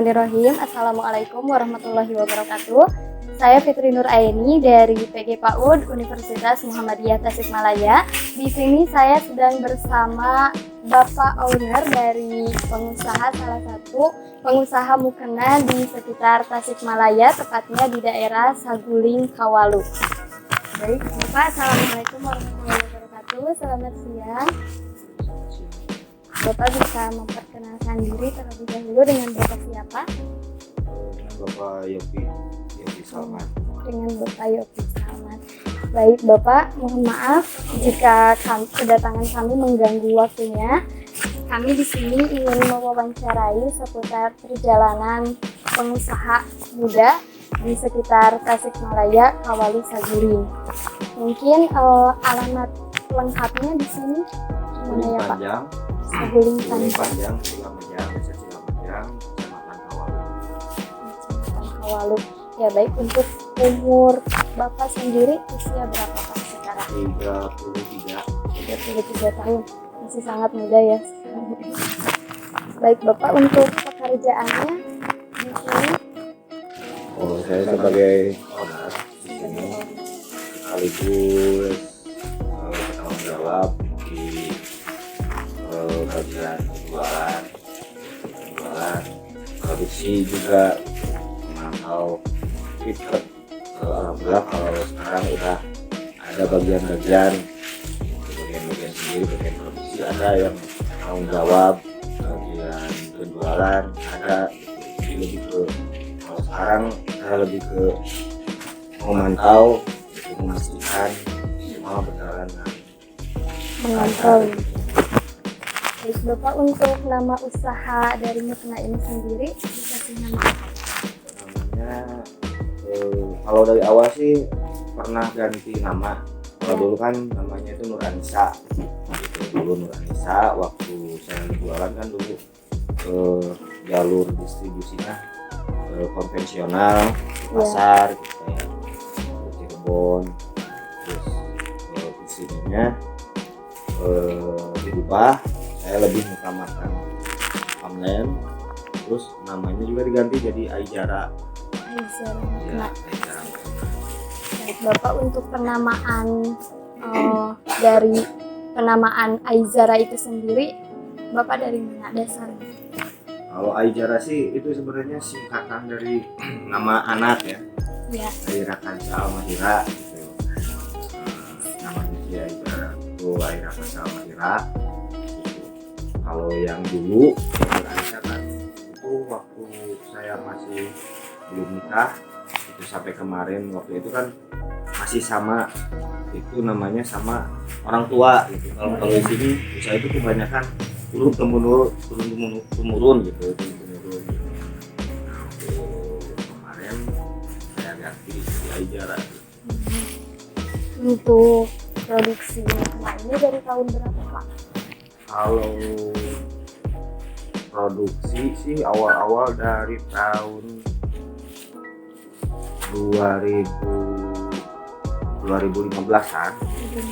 Bismillahirrahmanirrahim. Assalamualaikum warahmatullahi wabarakatuh. Saya Fitri Nur Aini dari PG PAUD Universitas Muhammadiyah Tasikmalaya. Di sini saya sedang bersama Bapak owner dari pengusaha, salah satu pengusaha mukena di sekitar Tasikmalaya, tepatnya di daerah Saguling, Kawalu. Baik, Bapak, Assalamualaikum warahmatullahi wabarakatuh. Selamat siang. Bapak bisa memperkenalkan diri terlebih dahulu dengan Bapak siapa? Dengan Bapak Yopi Salman. Dengan Bapak Yopi Salman. Baik Bapak, mohon maaf jika kedatangan kami mengganggu waktunya. Kami di sini ingin mewawancarai seputar perjalanan pengusaha muda di sekitar Tasikmalaya, Kawalu, Saguling. Mungkin alamat lengkapnya di sini gimana ya Pak? Saguling Panjang, Cilamajang, Desa Cilamajang, Kecamatan Kawalu. Kawalu. Ya baik, untuk umur Bapak sendiri usia berapa Pak sekarang? 33 tahun. Masih sangat muda ya. Baik Bapak, untuk pekerjaannya di sini? Saya sebagai owner di sini sekaligus bertanggung jawab di bagian jualan, produksi juga memantau feedback. Alhamdulillah kalau sekarang udah ada bagian-bagian sendiri, bagian produksi ada yang tanggung jawab, bagian penjualan ada. Jadi lebih ke kalau sekarang saya lebih ke memantau, memastikan semua berjalan dengan mengontrol. Baik Bapak, untuk nama usaha dari mukena ini sendiri dikasih nama apa? Namanya kalau dari awal sih pernah ganti nama. Kalau dulu kan namanya itu Nur Anissa. Dulu Nur Anissa, waktu saya jualan kan dulu jalur distribusinya konvensional di pasar gitu, kayak Cirebon. Terus di sininya dirubah, saya lebih mengutamakan online, terus namanya juga diganti jadi Aijara. Aijara. Baik Bapak, untuk penamaan dari penamaan Aijara itu sendiri, Bapak dari mana dasarnya? Kalau Aijara sih itu sebenarnya singkatan dari nama anak ya. Ya. Aira Kansa Almahira gitu. Namanya si Aijara itu Aira Kansa Almahira. Kalau yang dulu Aisyah kan itu waktu saya masih belum nikah, itu sampai kemarin waktu itu kan masih sama, itu namanya sama orang tua gitu. Kalau di sini usaha itu kebanyakan turun temurun gitu. Kemarin saya ganti di Aijara. Untuk produksi mukena ini dari tahun berapa Pak? Kalau produksi sih awal-awal dari tahun 2015-an gitu.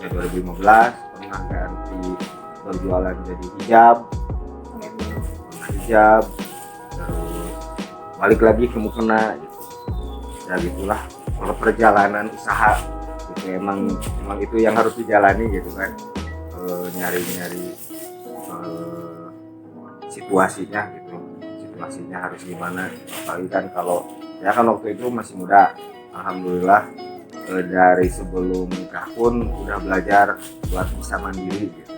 Ya 2015 pernah ganti berjualan jadi hijab, terus balik lagi ke mukena gitu. Ya gitulah kalau perjalanan usaha gitu, emang itu yang harus dijalani gitu kan. Nyari-nyari situasinya harus gimana, apalagi kan kalau ya kan waktu itu masih muda. Alhamdulillah dari sebelum nikah pun udah belajar buat bisa mandiri gitu,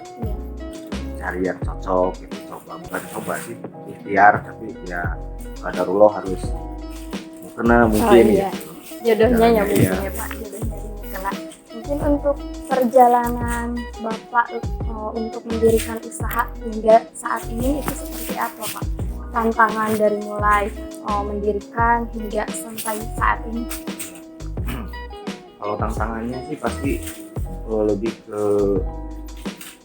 cari yang cocok gitu, bukan coba sih ikhtiar, tapi ya qadarullah harus mukena mungkin iya. gitu. Jodohnya ya mungkin ya Pak, jodohnya di mukena. Mungkin untuk perjalanan Bapak untuk mendirikan usaha hingga saat ini itu seperti apa Pak? Tantangan dari mulai mendirikan hingga sampai saat ini. Kalau tantangannya sih pasti lebih ke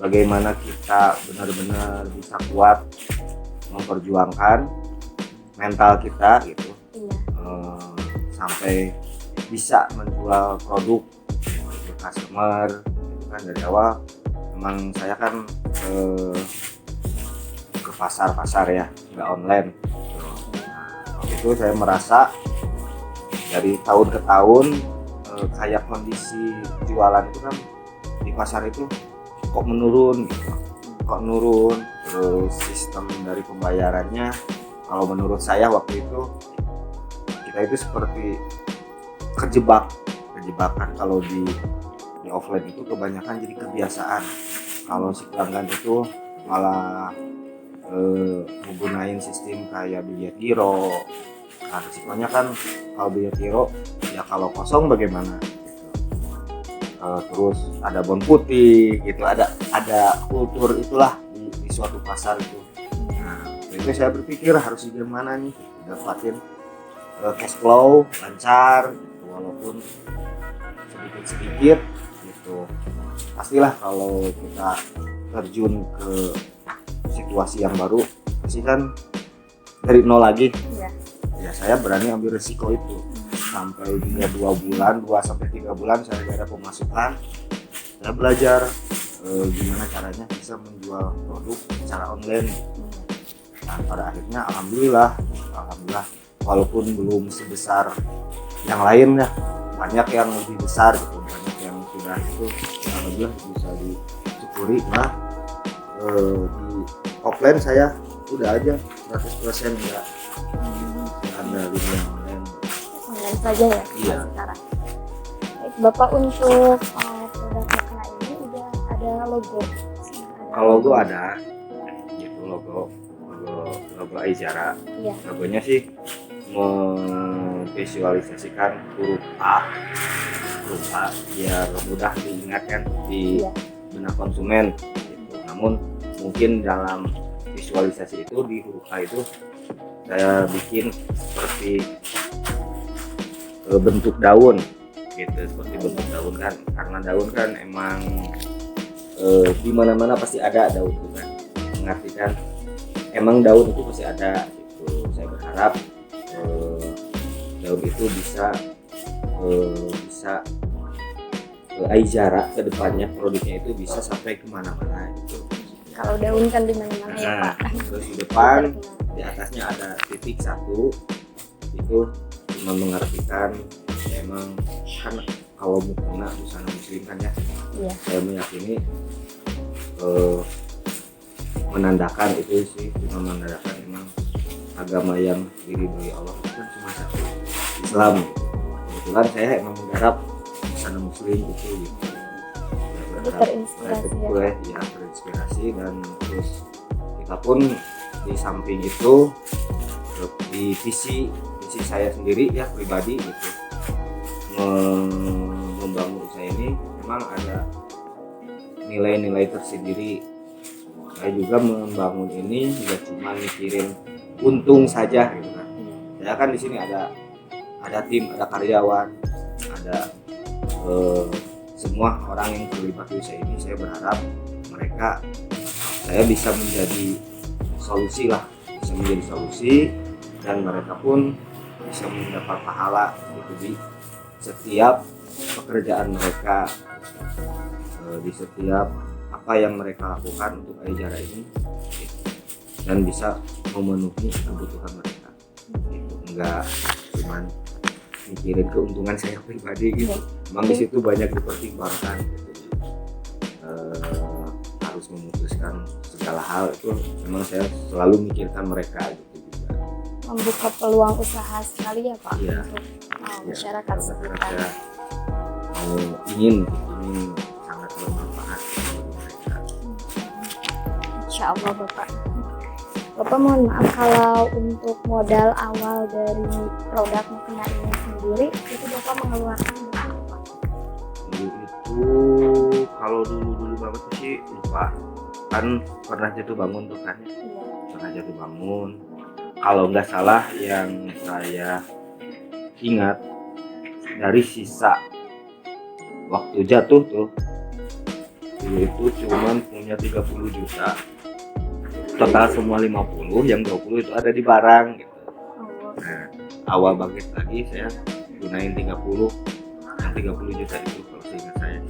bagaimana kita benar-benar bisa kuat memperjuangkan mental kita gitu. Iya. Sampai bisa menjual produk ke customer itu kan. Dari awal memang saya kan ke pasar ya, nggak online. itu saya merasa dari tahun ke tahun kayak kondisi jualan itu kan di pasar itu kok menurun gitu. Kok nurun, terus sistem dari pembayarannya kalau menurut saya waktu itu kita itu seperti kejebakan. Kalau di offline itu kebanyakan jadi kebiasaan. Kalau si pelanggan itu malah menggunakan sistem kayak billet giro. Nah, risikonya kan kalau billet giro ya kalau kosong bagaimana gitu. Terus ada bon putih gitu, ada kultur itulah di suatu pasar itu. Nah, itu saya berpikir harus gimana nih dapatin cash flow lancar gitu, walaupun sedikit gitu. Pastilah kalau kita terjun ke situasi yang baru pasti kan dari nol lagi. Ya saya berani ambil resiko itu sampai hingga 2 sampai 3 bulan saya tidak ada pemasukan. Saya belajar gimana caranya bisa menjual produk secara online. Nah, pada akhirnya alhamdulillah walaupun belum sebesar yang lain ya, banyak yang lebih besar gitu, banyak yang sudah itu alhamdulillah bisa disyukuri. Nah di offline saya udah aja 100% enggak ada dunia online saja ya. Iya. Sekarang baik, Bapak untuk produk mukena ini udah ada logo. Kalau logo ada gitu, logo Aizara. Iya. Logonya sih memvisualisasikan huruf A biar mudah diingatkan di benak konsumen gitu. Namun mungkin dalam visualisasi itu di huruf A itu saya bikin seperti bentuk daun gitu, seperti bentuk daun kan, karena daun kan emang di mana-mana pasti ada daun itu kan, mengartikan emang daun itu pasti ada gitu. Saya berharap daun itu bisa Aizara ke depannya produknya itu bisa sampai kemana-mana gitu. Kalau daun kan di mana-mana ya Pak. Terus di depan di atasnya ada titik 1 itu cuma mengartikan ya emang kan kalau mukena busana muslim kan ya. Iya. Saya meyakini menandakan itu sih, cuma menandakan emang agama yang diridhoi Allah itu kan cuma satu, Islam gitu. Kebetulan saya emang menggarap busana muslim itu gitu. Terinspirasi ya, terinspirasi. Dan terus kita pun di samping itu di visi saya sendiri ya pribadi gitu, membangun usaha ini memang ada nilai-nilai tersendiri. Saya juga membangun ini nggak cuma mikirin untung saja gitu kan. Saya kan di sini ada tim, ada karyawan, ada semua orang yang terlibat di usaha ini. Saya berharap saya bisa menjadi solusi dan mereka pun bisa mendapat pahala gitu di setiap pekerjaan mereka, di setiap apa yang mereka lakukan untuk Aizara ini dan bisa memenuhi kebutuhan mereka gitu. Enggak cuman mikirin keuntungan saya pribadi gitu. Memang di situ banyak dipertimbangkan gitu. Harus memutuskan segala hal itu memang saya selalu mikirkan mereka gitu juga. Membuka peluang usaha sekali ya Pak. Iya. Untuk masyarakat sekitar. Saya ingin sangat bermanfaat bagi mereka. Insya Allah Bapak. Bapak mohon maaf kalau untuk modal awal dari produk mukena ini sendiri itu Bapak mengeluarkan berapa? Dulu itu kalau dulu banget sih lupa, kan pernah jatuh bangun tuh kan. Iya. Pernah jatuh bangun. Kalau nggak salah yang saya ingat dari sisa waktu jatuh tuh dulu itu cuman punya 30 juta. Total semua 50, yang 20 itu ada di barang gitu. Nah, awal bangkit lagi saya gunain 30, yang 30 juta itu kalau seingat saya.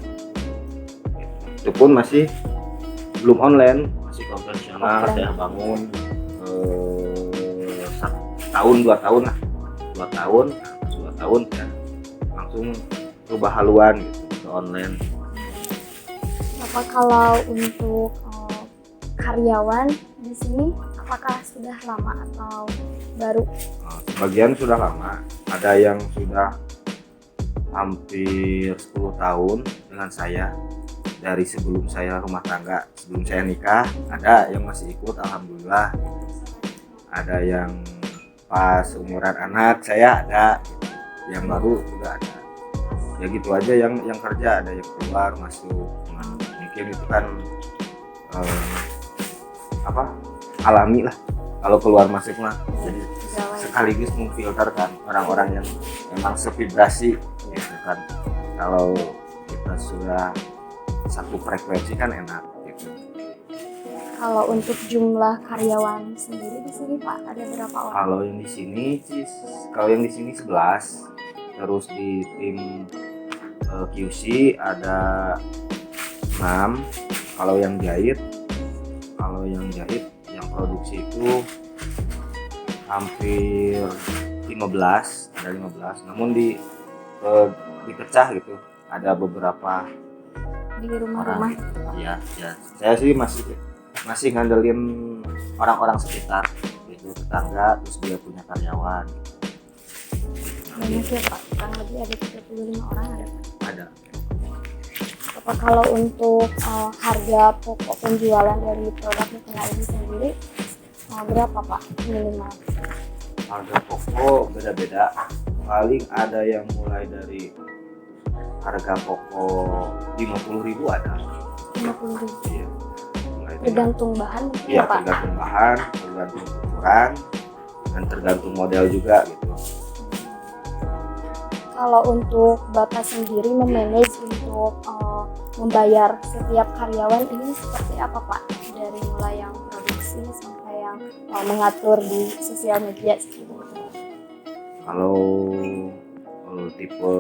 Itu pun masih belum online, masih konvensional. Saya bangun setahun 2 tahun lah, 2 tahun, nah, pas 2 tahun ya langsung berubah haluan gitu ke online. Bapak kalau untuk karyawan di sini apakah sudah lama atau baru? Sebagian sudah lama, ada yang sudah hampir 10 tahun dengan saya. Dari sebelum saya rumah tangga, sebelum saya nikah, ada yang masih ikut, alhamdulillah. Ada yang pas umuran anak saya ada, yang baru juga ada. Ya gitu aja yang kerja, ada yang keluar masuk. Nah, mungkin itu kan alami lah. Kalau keluar masuk mah, jadi sekaligus memfilter kan orang-orang yang memang sevibrasi gitu kan. Kalau kita sudah satu frekuensi kan enak gitu. Kalau untuk jumlah karyawan sendiri di sini Pak ada berapa orang? Kalau yang di sini 11. Terus di tim QC ada 6. Kalau yang jahit yang produksi itu hampir 15, ada 15. Namun dipecah gitu. Ada beberapa Di rumah-rumah. Iya. Saya sih masih ngandelin orang-orang sekitar, gitu, tetangga, terus dia punya karyawan. Banyak ya Pak, kurang lebih ada 35 orang ada Pak. Ada. Apa kalau untuk harga pokok penjualan dari produk mukena ini sendiri berapa Pak minimal? Harga pokok beda-beda. Paling ada yang mulai dari harga pokok 50.000 ada. 50.000. Iya. Tergantung bahan mungkin Iya, ya Pak? tergantung bahan, tergantung ukuran, dan tergantung model juga gitu. Kalau untuk Bapak sendiri memanage untuk membayar setiap karyawan ini seperti apa Pak? Dari mulai yang produksi sampai yang mengatur di sosial media seperti itu. Kalau tipe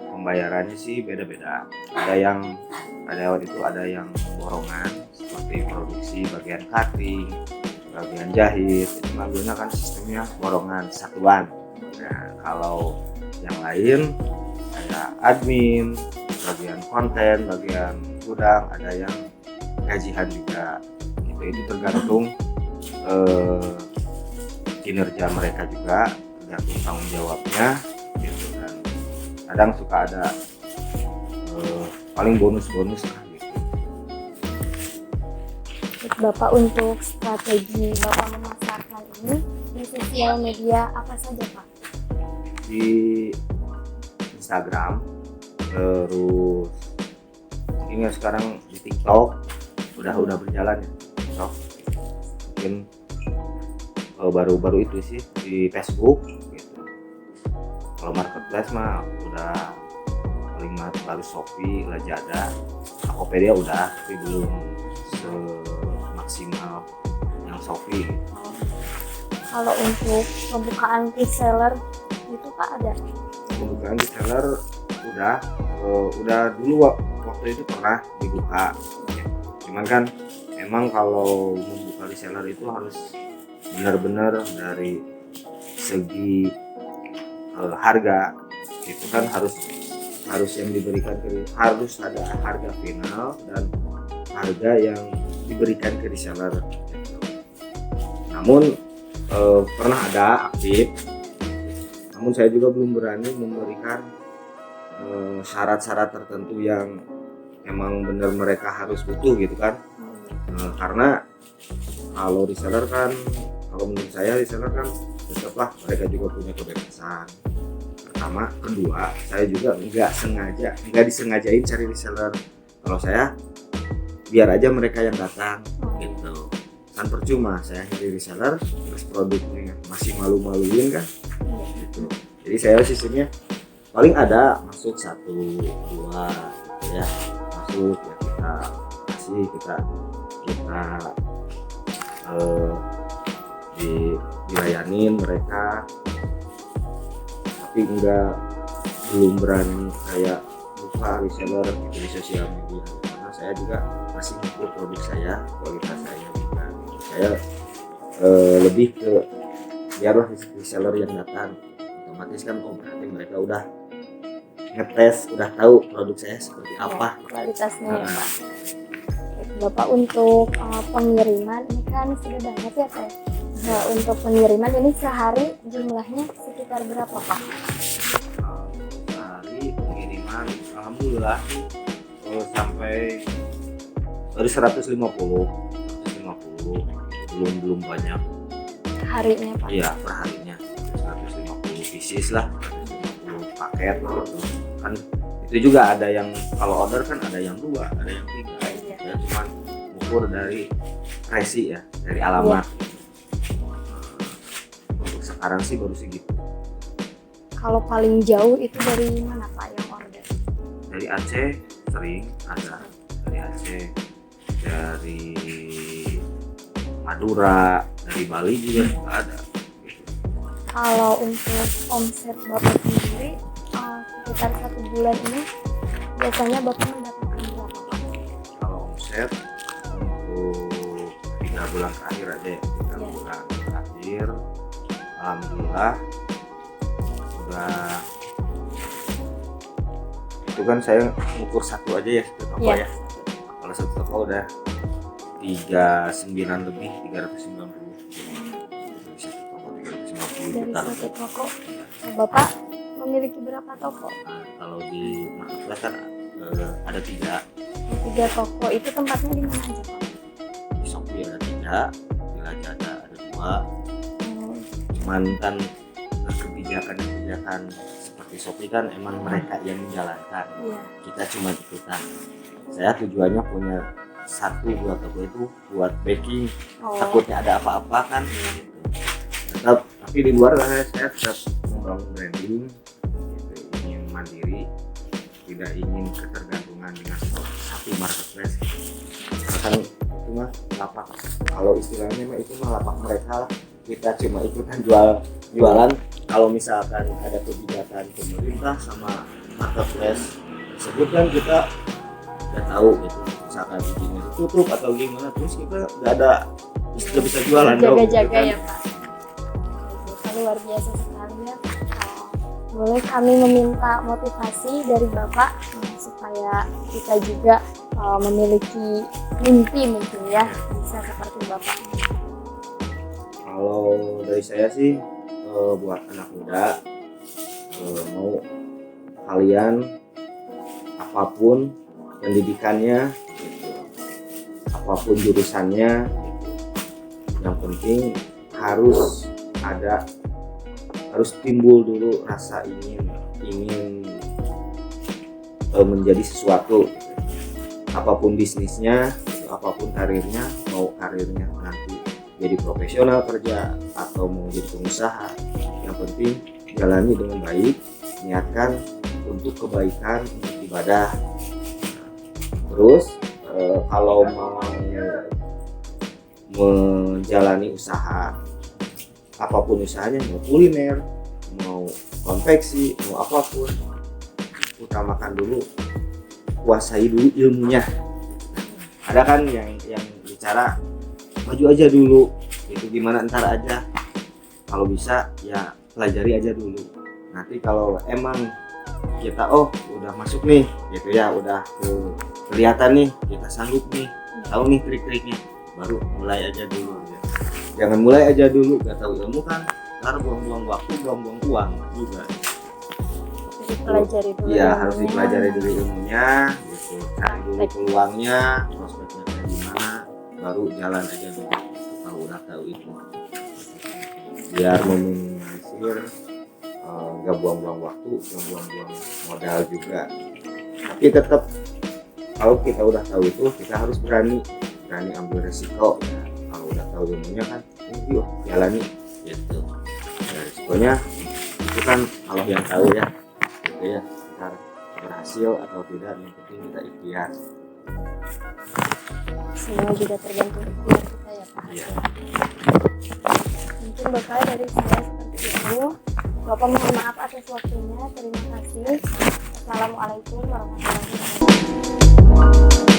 pembayarannya sih beda-beda. Ada yang karyawan itu ada yang borongan seperti produksi bagian cutting, bagian jahit, itu ngambilnya kan sistemnya borongan satuan. Nah, kalau yang lain ada admin, bagian konten, bagian gudang, ada yang gajian juga. Gitu, itu tergantung kinerja mereka juga, tergantung tanggung jawabnya. Gitu, dan kadang suka ada paling bonus-bonus lah gitu. Bapak untuk strategi Bapak memasarkan ini di sosial media apa saja Pak? Di Instagram, terus ini sekarang di TikTok udah berjalan ya TikTok. Mungkin baru-baru itu sih di Facebook gitu. Kalau marketplace mah udah paling baru Shopee, Lazada, Tokopedia udah, tapi belum semaksimal yang Shopee. Kalau untuk pembukaan reseller itu Pak ada? Pembukaan reseller udah dulu waktu itu pernah dibuka. Cuman kan emang kalau membuka reseller itu harus benar-benar dari segi harga itu kan harus yang diberikan harus ada harga final dan harga yang diberikan ke reseller gitu. Namun pernah ada aktif, namun saya juga belum berani memberikan syarat-syarat tertentu yang emang benar mereka harus butuh gitu kan. Karena kalau reseller kan, kalau menurut saya reseller kan tetaplah mereka juga punya kebebasan. Pertama, kedua, saya juga nggak disengajain cari reseller. Kalau saya biar aja mereka yang datang gitu. Kan percuma saya nyari reseller terus produknya masih malu-maluin kan gitu. Jadi saya sistemnya paling ada masuk 1, 2 ya, masuk ya kita kasih, kita dilayanin mereka, tapi belum berani kayak buka reseller gitu di sosial media, karena saya juga masih ngukur produk saya, kualitas saya juga. Saya lebih ke biarlah reseller yang datang, otomatis kan oh berarti mereka udah ngetes, udah tahu produk saya seperti apa kualitasnya ya Pak. Bapak untuk pengiriman ini kan sudah banyak ya Pak. Nah, untuk pengiriman ini sehari jumlahnya sekitar berapa Pak? Sehari pengiriman alhamdulillah sampai dari 150 belum banyak Harinya Pak? iya per harinya 150 pieces lah, 150 paket gitu kan. Itu juga ada yang kalau order kan ada yang 2 ada yang 3 ya, cuman ukur dari resi ya, dari alamat. Untuk sekarang sih baru segitu. Kalau paling jauh itu dari mana Pak yang order? Dari Aceh sering ada, dari Aceh, dari Madura, dari Bali juga ada. Kalau untuk omset Bapak sendiri sekitar 1 bulan ini biasanya Bapak mendapatkan berapa Pak? Kalau omset untuk 3 bulan terakhir aja ya, 3 bulan terakhir alhamdulillah udah, itu kan saya ngukur satu aja ya satu toko ya. Kalau satu toko udah 39 lebih 390 Dari satu toko. Bapak memiliki berapa toko? Nah, kalau di marketplace kan ada 3. 3 toko itu tempatnya di mana aja Pak? Di Shopee ada 3, di Lazada ada 2. Cuman kan kebijakan seperti Shopee kan emang mereka yang menjalankan, kita cuma ikutan. Saya tujuannya punya 1-2 toko itu buat backing, takutnya ada apa-apa kan gitu. Tapi di luar saya tetap membangun branding gitu, ingin mandiri, tidak ingin ketergantungan dengan satu marketplace. Kan itu mah lapak, kalau istilahnya mah itu mah lapak mereka lah, kita cuma ikutan jualan. Kalau misalkan ada kebijakan pemerintah sama marketplace tersebut kan kita udah tahu gitu, misalkan bikinnya ditutup atau gimana, terus kita nggak bisa jualan jaga-jaga ya Pak. Luar biasa sekali ya. Boleh kami meminta motivasi dari Bapak supaya kita juga memiliki mimpi mungkin ya, bisa seperti Bapak. Kalau dari saya sih buat anak muda, mau kalian apapun pendidikannya gitu, apapun jurusannya gitu, yang penting harus timbul dulu rasa ingin menjadi sesuatu gitu. Apapun bisnisnya gitu, apapun karirnya, mau karirnya nanti jadi profesional kerja atau mau jadi pengusaha, yang penting jalani dengan baik, niatkan untuk kebaikan, untuk ibadah. Terus kalau mau menjalani usaha, apapun usahanya, mau kuliner, mau konveksi, mau apapun, utamakan dulu, kuasai dulu ilmunya. Ada kan yang bicara maju aja dulu, itu gimana ntar aja, kalau bisa ya pelajari aja dulu. Nanti kalau emang kita udah masuk nih gitu ya, udah kelihatan nih kita sanggup nih, tahu nih trik-triknya, baru mulai aja dulu ya. Jangan mulai aja dulu gak tahu ilmu kan, ntar buang-buang waktu, buang-buang uang juga. Dipelajari dulu. Iya, harus dipelajari dulu ilmunya gitu, cari dulu peluangnya, prospeknya kayak gimana, baru jalan aja dulu kalau udah tahu itu, biar meminimalisir nggak buang-buang waktu, nggak buang-buang modal juga. Tapi tetap kalau kita udah tahu itu, kita harus berani ambil resiko ya. Kalau udah tahu ilmunya kan, yuk jalani gitu. Ya, resikonya itu kan Allah yang tahu ya, gitu ya. Kita berhasil atau tidak, yang penting kita ikhtiar. Semua juga tergantung ikhtiar kita ya Pak. Iya. Mungkin Bapak dari saya seperti itu. Bapak mohon maaf atas waktunya. Terima kasih. Assalamualaikum warahmatullahi wabarakatuh.